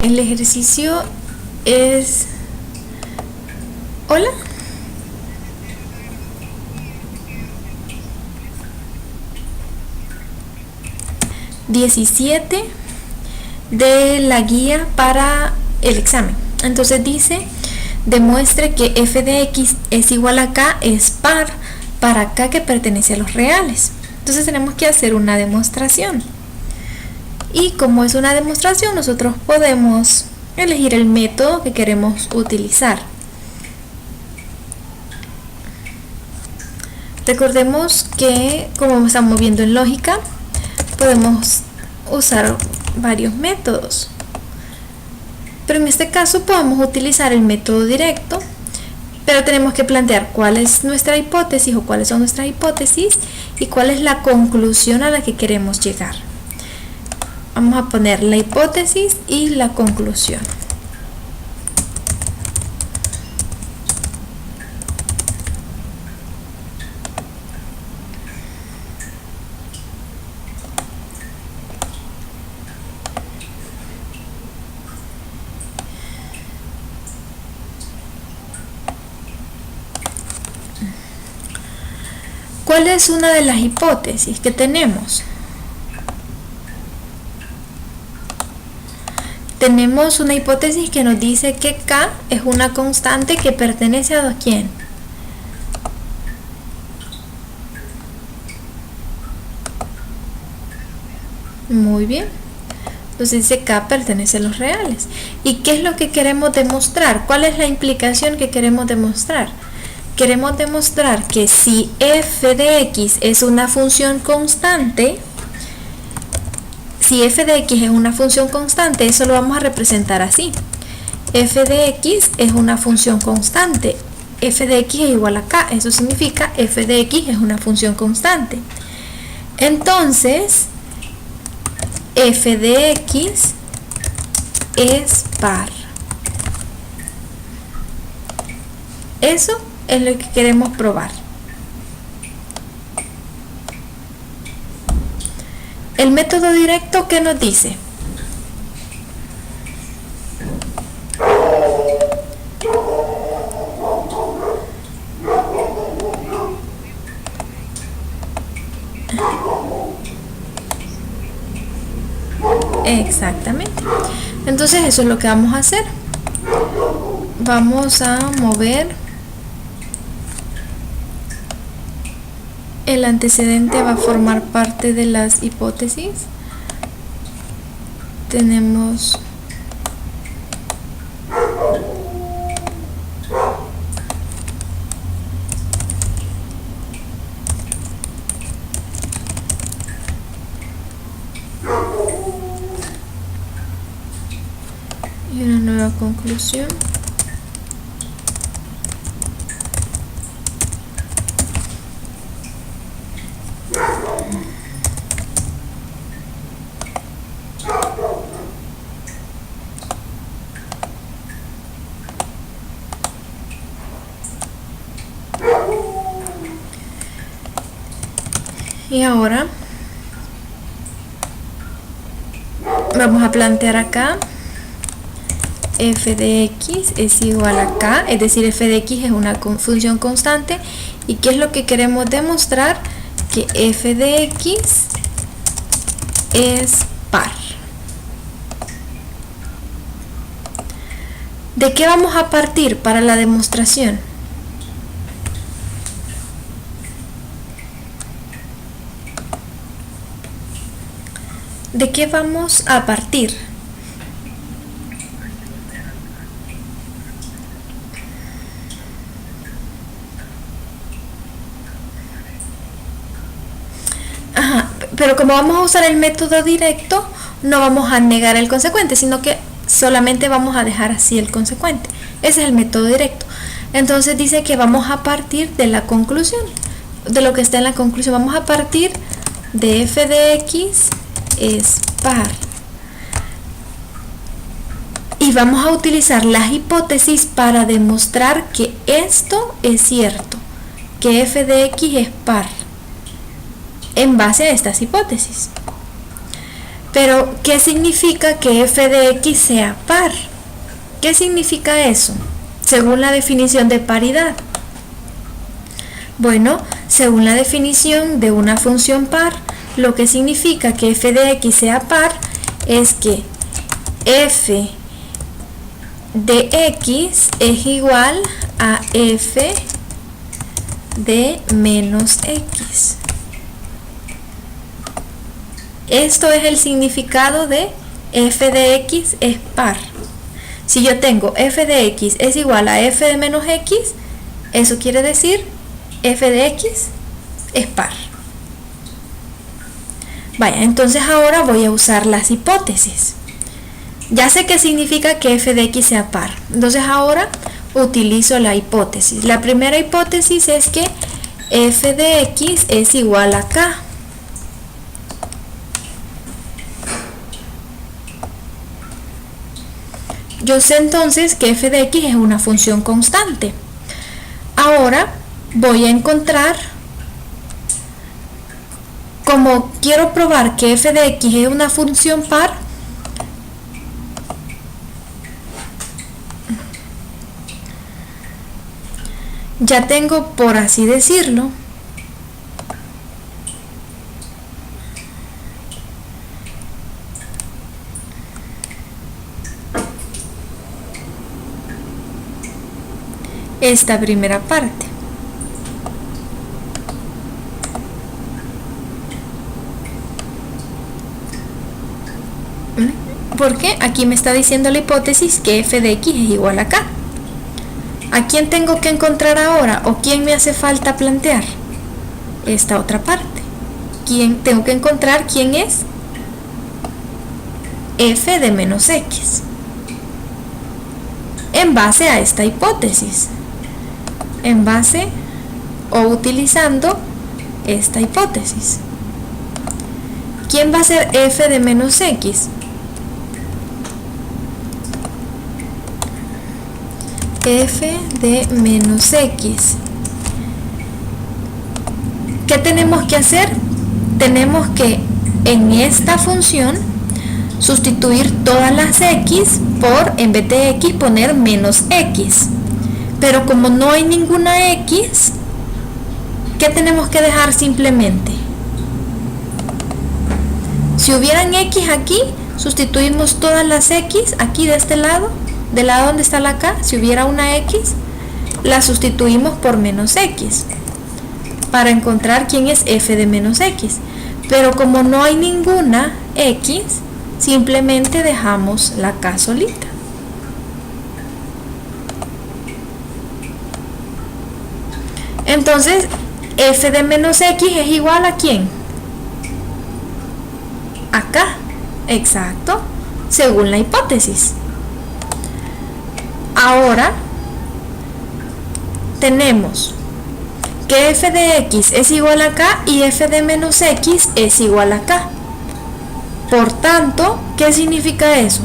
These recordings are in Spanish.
El ejercicio es... ¿Hola? ...17 de la guía para el examen. Entonces dice: demuestre que f de x es igual a k es par para k que pertenece a los reales. Entonces tenemos que hacer una demostración. Y como es una demostración, nosotros podemos elegir el método que queremos utilizar. Recordemos que, como estamos viendo en lógica, podemos usar varios métodos. Pero en este caso podemos utilizar el método directo, pero tenemos que plantear cuál es nuestra hipótesis o cuáles son nuestras hipótesis y cuál es la conclusión a la que queremos llegar. Vamos a poner la hipótesis y la conclusión. ¿Cuál es una de las hipótesis que tenemos? Tenemos una hipótesis que nos dice que k es una constante que pertenece a ¿quién? Muy bien. Entonces dice k pertenece a los reales. ¿Y qué es lo que queremos demostrar? ¿Cuál es la implicación que queremos demostrar? Queremos demostrar que si f de x es una función constante, si f de x es una función constante, eso lo vamos a representar así. F de x es una función constante. F de x es igual a k. Eso significa f de x es una función constante. Entonces, f de x es par. Eso es lo que queremos probar. El método directo, ¿qué nos dice? Exactamente. Entonces eso es lo que vamos a hacer. Vamos a mover el antecedente, va a formar parte de las hipótesis. Tenemos y una nueva conclusión. Y ahora vamos a plantear acá f de x es igual a k, es decir, f de x es una función constante. ¿Y qué es lo que queremos demostrar? Que f de x es par. ¿De qué vamos a partir para la demostración? ¿De qué vamos a partir? Ajá, pero como vamos a usar el método directo, no vamos a negar el consecuente, sino que solamente vamos a dejar así el consecuente. Ese es el método directo. Entonces dice que vamos a partir de la conclusión, de lo que está en la conclusión. Vamos a partir de f de x es par. Y vamos a utilizar las hipótesis para demostrar que esto es cierto, que f de x es par, en base a estas hipótesis. Pero, ¿qué significa que f de x sea par? ¿Qué significa eso? Según la definición de paridad. Bueno, según la definición de una función par, lo que significa que f de x sea par es que f de x es igual a f de menos x. Esto es el significado de f de x es par. Si yo tengo f de x es igual a f de menos x, eso quiere decir f de x es par. Vaya, entonces ahora voy a usar las hipótesis. Ya sé qué significa que f de x sea par. Entonces ahora utilizo la hipótesis. La primera hipótesis es que f de x es igual a k. Yo sé entonces que f de x es una función constante. Ahora voy a encontrar, como quiero probar que f de x es una función par, ya tengo, por así decirlo, esta primera parte. Porque aquí me está diciendo la hipótesis que f de x es igual a k. ¿A quién tengo que encontrar ahora? ¿O quién me hace falta plantear? Esta otra parte. Tengo que encontrar quién es f de menos x en base a esta hipótesis, en base o utilizando esta hipótesis. ¿Quién va a ser f de menos x? F de menos x. ¿Qué tenemos que hacer? Tenemos que en esta función sustituir todas las x por, en vez de x, poner menos x. Pero como no hay ninguna x, ¿qué tenemos que dejar simplemente? Si hubieran x aquí, sustituimos todas las x aquí de este lado, del lado donde está la k. Si hubiera una x, la sustituimos por menos x para encontrar quién es f de menos x. Pero como no hay ninguna x, simplemente dejamos la k solita. Entonces, f de menos x es igual a ¿quién? A k. Exacto, según la hipótesis. Ahora tenemos que f de x es igual a k y f de menos x es igual a k. Por tanto, ¿qué significa eso?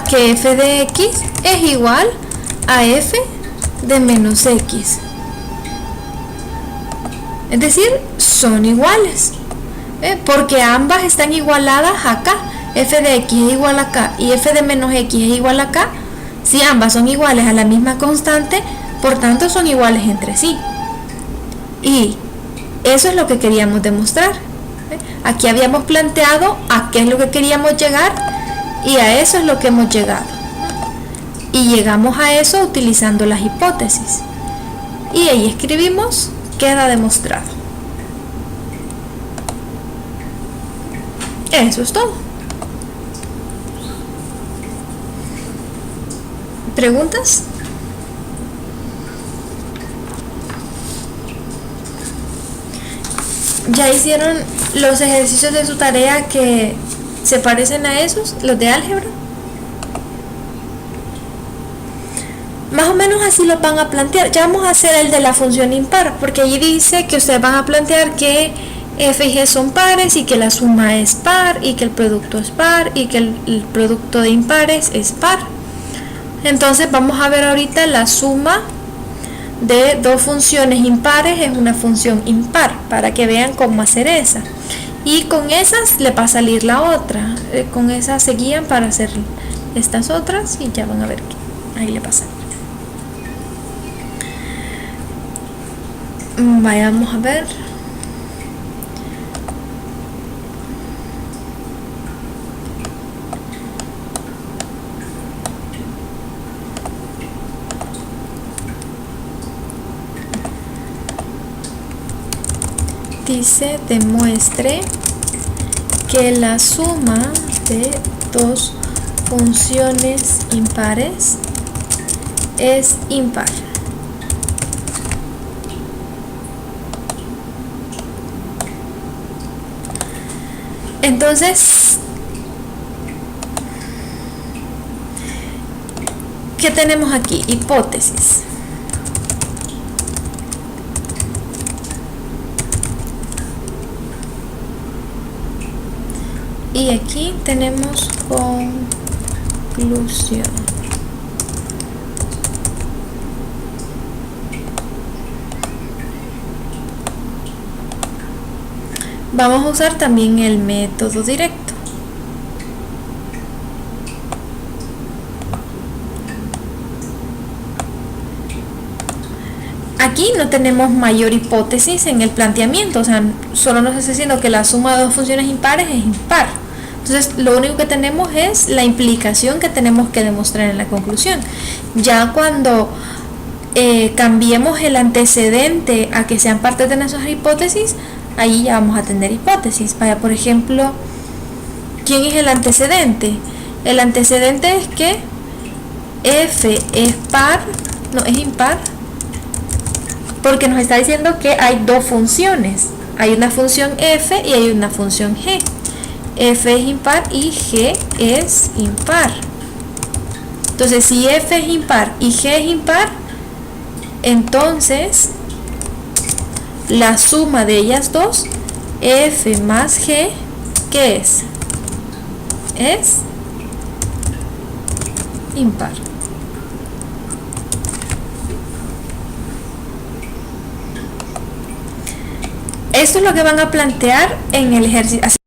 Que f de x es igual a f de menos x. Es decir, son iguales. Porque ambas están igualadas a k. F de x es igual a k y f de menos x es igual a k. Si ambas son iguales a la misma constante, por tanto son iguales entre sí. Y eso es lo que queríamos demostrar. Aquí habíamos planteado a qué es lo que queríamos llegar y a eso es lo que hemos llegado. Y llegamos a eso utilizando las hipótesis. Y ahí escribimos, queda demostrado. Eso es todo. ¿Preguntas? ¿Ya hicieron los ejercicios de su tarea que se parecen a esos, los de álgebra? Más o menos así lo van a plantear. Ya vamos a hacer el de la función impar, porque allí dice que ustedes van a plantear que f y g son pares y que la suma es par y que el producto es par y que el producto de impares es par. Entonces vamos a ver ahorita la suma de dos funciones impares es una función impar, para que vean cómo hacer esa. Y con esas le va a salir la otra, con esas se guían para hacer estas otras y ya van a ver que ahí le pasa. Vayamos a ver. Dice, demuestre que la suma de dos funciones impares es impar. Entonces, ¿qué tenemos aquí? Hipótesis. Y aquí tenemos conclusión. Vamos a usar también el método directo. Aquí no tenemos mayor hipótesis en el planteamiento, o sea, solo nos está diciendo que la suma de dos funciones impares es impar. Entonces, lo único que tenemos es la implicación que tenemos que demostrar en la conclusión. Ya cuando cambiemos el antecedente a que sean parte de nuestras hipótesis, ahí ya vamos a tener hipótesis. Vaya, por ejemplo, ¿quién es el antecedente? El antecedente es que f es par, no, es impar, porque nos está diciendo que hay dos funciones. Hay una función f y hay una función g. F es impar y g es impar. Entonces, si f es impar y g es impar, entonces la suma de ellas dos, f más g, ¿qué es? Es impar. Esto es lo que van a plantear en el ejercicio.